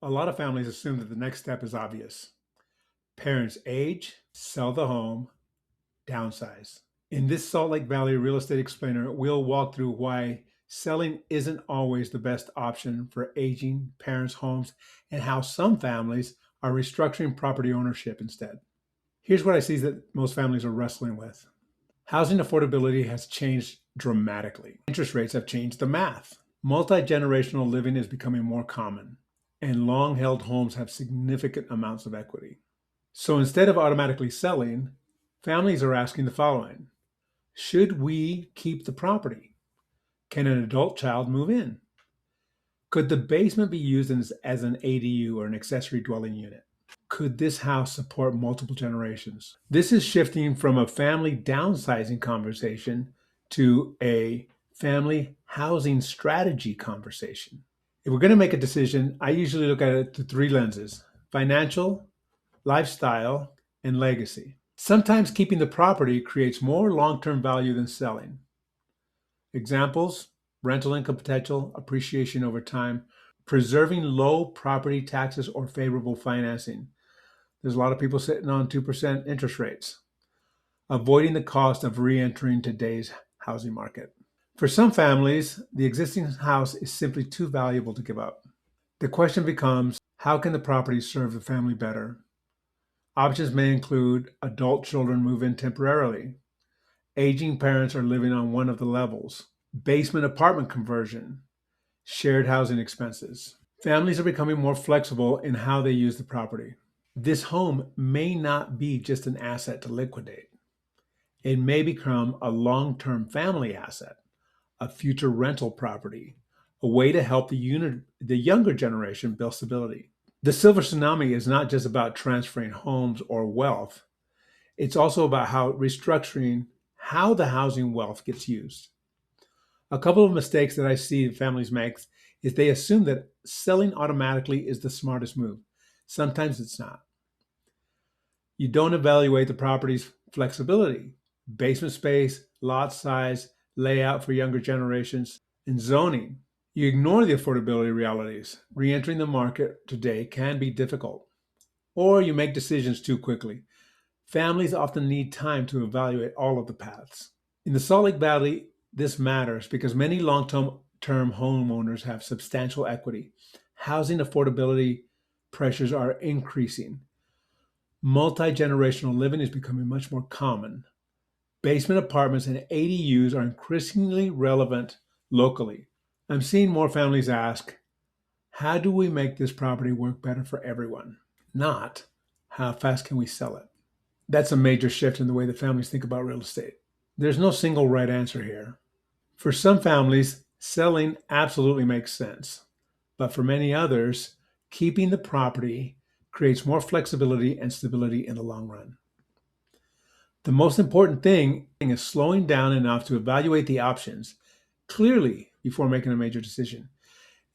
A lot of families assume that the next step is obvious. Parents age, sell the home, downsize. In this Salt Lake Valley Real Estate Explainer, we'll walk through why selling isn't always the best option for aging parents' homes and how some families are restructuring property ownership instead. Here's what I see that most families are wrestling with. Housing affordability has changed dramatically. Interest rates have changed the math. Multi-generational living is becoming more common, and long-held homes have significant amounts of equity. So instead of automatically selling, families are asking the following. Should we keep the property? Can an adult child move in? Could the basement be used as an ADU or an accessory dwelling unit? Could this house support multiple generations? This is shifting from a family downsizing conversation to a family housing strategy conversation. If we're going to make a decision, I usually look at it through three lenses: financial, lifestyle, and legacy. Sometimes keeping the property creates more long-term value than selling. Examples: rental income potential, appreciation over time, preserving low property taxes or favorable financing. There's a lot of people sitting on 2% interest rates, avoiding the cost of re-entering today's housing market. For some families, the existing house is simply too valuable to give up. The question becomes, how can the property serve the family better? Options may include adult children move in temporarily, aging parents are living on one of the levels, basement apartment conversion, shared housing expenses. Families are becoming more flexible in how they use the property. This home may not be just an asset to liquidate. It may become a long-term family asset, a future rental property, a way to help the younger generation build stability. The silver tsunami is not just about transferring homes or wealth. It's also about how restructuring how the housing wealth gets used. A couple of mistakes that I see families make is they assume that selling automatically is the smartest move. Sometimes it's not. You don't evaluate the property's flexibility, basement space, lot size, layout for younger generations, and zoning. You ignore the affordability realities. Re-entering the market today can be difficult, or you make decisions too quickly. Families often need time to evaluate all of the paths. In the Salt Lake Valley, this matters because many long-term homeowners have substantial equity. Housing affordability pressures are increasing. Multi-generational living is becoming much more common. Basement apartments and ADUs are increasingly relevant locally. I'm seeing more families ask, how do we make this property work better for everyone? Not, how fast can we sell it? That's a major shift in the way that families think about real estate. There's no single right answer here. For some families, selling absolutely makes sense. But for many others, keeping the property creates more flexibility and stability in the long run. The most important thing is slowing down enough to evaluate the options clearly before making a major decision.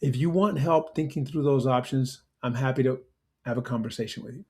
If you want help thinking through those options, I'm happy to have a conversation with you.